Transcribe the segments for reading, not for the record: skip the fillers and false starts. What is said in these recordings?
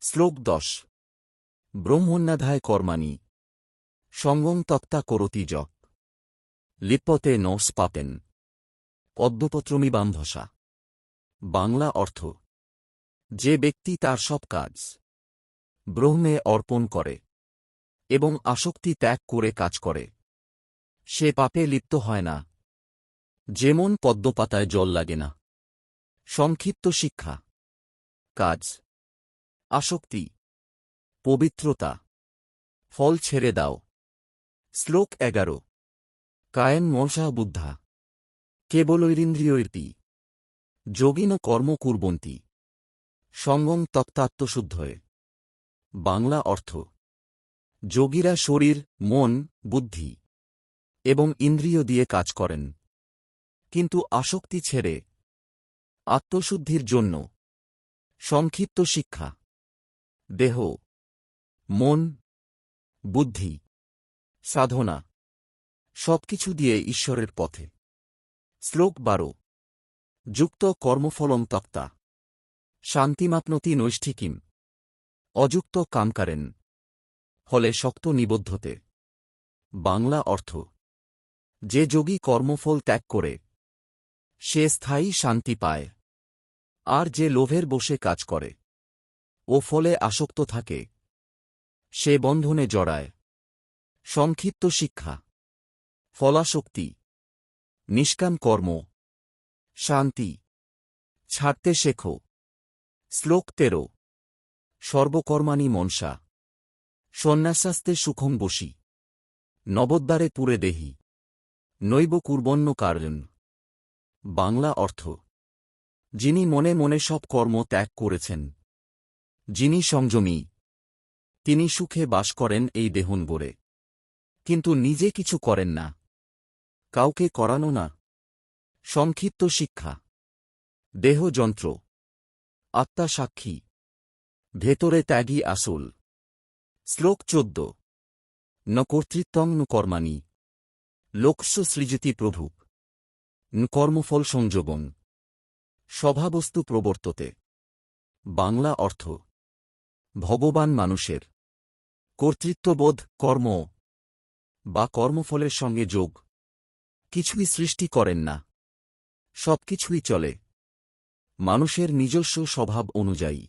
শ্লোক 10 ব্রহ্মণ্যাধায় কর্মাণি সঙ্গং তক্তা করতি যপ লিপ্যতে ন স্পাতেন পদ্মপত্রমিবাম্ভসা। বাংলা অর্থ: যে ব্যক্তি তার সব কাজ ব্রহ্মে অর্পণ করে এবং আসক্তি ত্যাগ করে কাজ করে, সে পাপে লিপ্ত হয় না, যেমন পদ্মপাতায় জল লাগে না। সংক্ষিপ্ত শিক্ষা: কাজ, আসক্তি, পবিত্রতা, ফল ছেড়ে দাও। শ্লোক 11 কায়েন মনসা বুদ্ধা কেবলৈরিন্দ্রিয়ৈর্তি যোগিন কর্ম কুর্বন্তি সঙ্গং তক্তাত্মশুদ্ধয়ে। বাংলা অর্থ: যোগীরা শরীর, মন, বুদ্ধি এবং ইন্দ্রিয় দিয়ে কাজ করেন, কিন্তু আসক্তি ছেড়ে আত্মশুদ্ধির জন্য। সংক্ষিপ্ত শিক্ষা: দেহ, মন, বুদ্ধি, সাধনা সবকিছু দিয়ে ঈশ্বরের পথে। শ্লোক 12 যুক্ত কর্মফলং তক্তা শান্তিমাপ্নতি নৈষ্ঠিকিম অযুক্ত কামকারেন ফলে শক্ত নিবদ্ধতে। বাংলা অর্থ: যে যোগী কর্মফল ত্যাগ করে সে স্থায়ী শান্তি পায়, আর যে লোভের বশে কাজ করে ও ফলে আসক্ত থাকে সে বন্ধনে জড়ায়। সংক্ষিপ্ত শিক্ষা: ফলাসক্তি, নিষ্কাম কর্ম, শান্তি ছাড়তে শেখো। শ্লোক 13 সর্বকর্মাণি মনসা সন্ন্যাসাস্তে সুখং বসি নবোদ্বারে পুরে দেহি নৈব কুর্বণ্য কার্যং। বাংলা অর্থ: যিনি মনে মনে সব কর্ম ত্যাগ করেছেন, যিনি সংযমী, তিনি সুখে বাস করেন এই দেহনগরে, কিন্তু নিজে কিছু করেন না, কাউকে করানো না। সংক্ষিপ্ত শিক্ষা: দেহ যন্ত্র, আত্মা সাক্ষী, ভেতরে ত্যাগী আসল। শ্লোক 14 ন কর্তৃত্বং ন কর্মাণি লোকস্য সৃজতি প্রভু ন কর্মফল সংযোগং স্বভাবস্তু প্রবর্ততে। বাংলা অর্থ: ভগবান মানুষের কর্তৃত্ববোধ, কর্ম বা কর্মফলের সঙ্গে যোগ কিছুই সৃষ্টি করেন না, সবকিছুই চলে মানুষের নিজস্ব স্বভাব অনুযায়ী।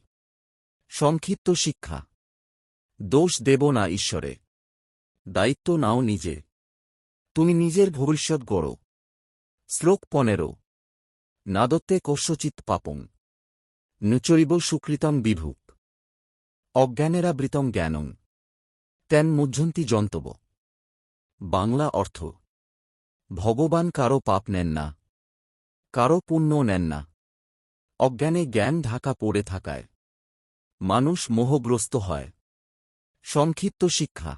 সংক্ষিপ্ত শিক্ষা: দোষ দেব না ঈশ্বরে, দায়িত্ব নাও নিজে, তুমি নিজের ভবিষ্যৎ গড়ো। শ্লোক 15 নাদত্তে কস্যচিৎ পাপং নচৈব সুকৃতং বিভুক অজ্ঞানেরাবৃতং জ্ঞানং তেন মুহ্যন্তি জন্তব। বাংলা অর্থ: ভগবান কারো পাপ নেন না, কারো পুণ্য নেন না। অজ্ঞানে জ্ঞান ঢাকা পড়ে থাকায় মানুষ মোহগ্রস্ত হয়। সংক্ষিপ্ত শিক্ষা: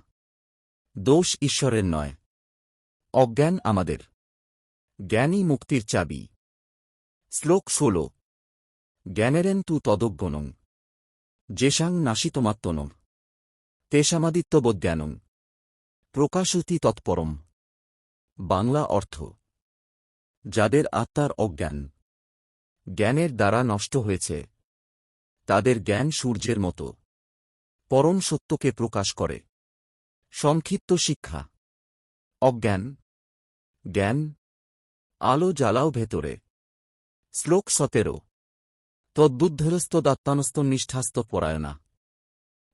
দোষ ঈশ্বরের নয়, অজ্ঞান আমাদের। জ্ঞানই মুক্তির চাবি। শ্লোক 16 জ্ঞানেরেন তু তদজ্ঞনং যেষাং নাশিতমাত্মনং তেষামাদিত্যবজ্ঞানং প্রকাশতি তৎপরম। বাংলা অর্থ: যাদের আত্মার অজ্ঞান জ্ঞানের দ্বারা নষ্ট হয়েছে, তাদের জ্ঞান সূর্যের মতো পরম সত্যকে প্রকাশ করে। সংক্ষিপ্ত শিক্ষা: অজ্ঞান, জ্ঞান, আলো জ্বালাও ভেতরে। শ্লোক 17 তদ্বুদ্ধরস্তদাত্মানস্তনিষ্ঠাস্ত পরায়ণা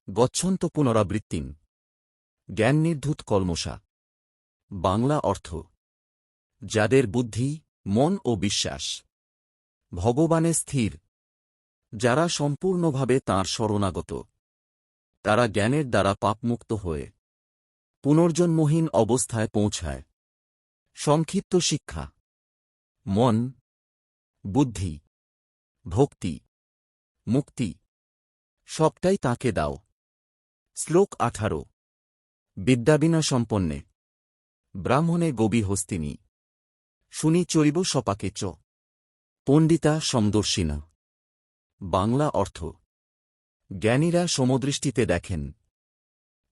গচ্ছন্ত পুনরাবৃত্তিং জ্ঞাননির্ধূত কলমষা। বাংলা অর্থ: যাদের বুদ্ধি, মন ও বিশ্বাস ভগবানে স্থির, যারা সম্পূর্ণভাবে তাঁর শরণাগত, তারা জ্ঞানের দ্বারা পাপমুক্ত হয়ে পুনর্জন্মহীন অবস্থায় পৌঁছায়। সংক্ষিপ্ত শিক্ষা: মন, বুদ্ধি, ভক্তি, মুক্তি সবটাই তাঁকে দাও। শ্লোক 18 বিদ্যাবিনা সম্পন্নে ব্রাহ্মণে গবি হস্তিনী শুনি চৈব সপাকে চ পণ্ডিতা সমদর্শিনা। বাংলা অর্থ: জ্ঞানীরা সমদৃষ্টিতে দেখেন,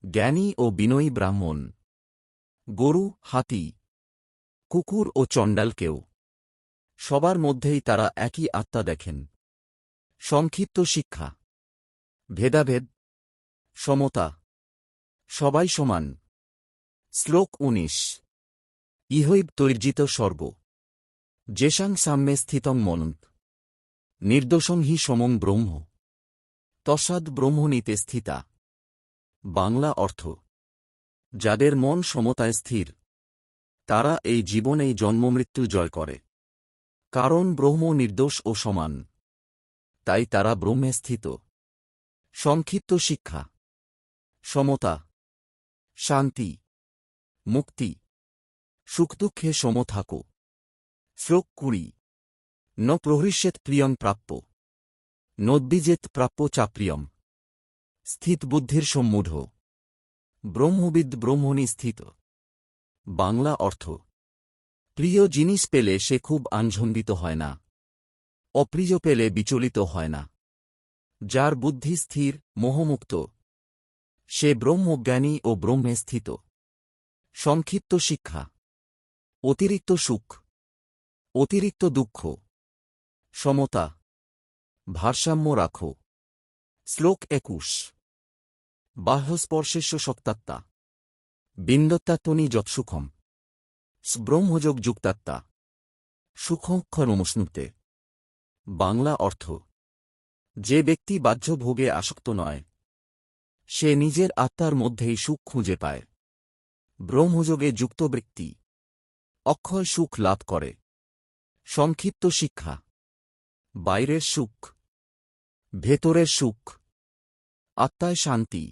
জ্ঞানী ও বিনয়ী ব্রাহ্মণ গরু, হাতি, কুকুর ও চণ্ডালকেও সবার মধ্যেই তারা একই আত্মা দেখেন। সংক্ষিপ্ত শিক্ষা: ভেদাভেদ, সমতা, সবাই সমান। শ্লোক ১৯। ইহৈব তৈর্জিত সর্ব যেষাং সাম্যে স্থিতং মনন্ত নির্দোষং হি সমং ব্রহ্ম তস্মাৎ ব্রহ্মণীতে স্থিতা। বাংলা অর্থ: যাদের মন সমতায় স্থির, তারা এই জীবনেই জন্মমৃত্যু জয় করে। কারণ ব্রহ্ম নির্দোষ ও সমান, তাই তারা ব্রহ্মে স্থিত। সংক্ষিপ্ত শিক্ষা: সমতা, শান্তি, মুক্তি, সুখদুঃখে সম থাকো। শ্লোক ২০। ন প্রহৃষ্যেৎ প্রিয়ং প্রাপ্য নোদ্বিজেত প্রাপ্য চাপ্রিয়ম স্থিত বুদ্ধির সম্মূঢ় ব্রহ্মবিদ ব্রহ্মণি স্থিত। বাংলা অর্থ: প্রিয় জিনিস পেলে সে খুব আনন্দিত হয় না, অপ্রিয় পেলে বিচলিত হয় না। যার বুদ্ধি স্থির, মোহমুক্ত, সে ব্রহ্মজ্ঞানী ও ব্রহ্মে স্থিত। সংক্ষিপ্ত শিক্ষা: অতিরিক্ত সুখ, অতিরিক্ত দুঃখ, সমতা, ভারসাম্য রাখো। শ্লোক ২১। বাহ্যস্পর্শেষ্য শক্তাত্মা বিন্দত্তাত্মনি যৎসুখম ব্রহ্মযোগ যুক্তাত্মা সুখক্ষরমশ্নুতে। বাংলা অর্থ: যে ব্যক্তি বাহ্য ভোগে আসক্ত নয়, সে নিজের আত্মার মধ্যেই সুখ খুঁজে পায়। ব্রহ্মযোগে যুক্ত ব্যক্তি অক্ষয় সুখ লাভ করে। সংক্ষিপ্ত শিক্ষা: বাইরের সুখ, ভেতরের সুখ, আত্মায় শান্তি,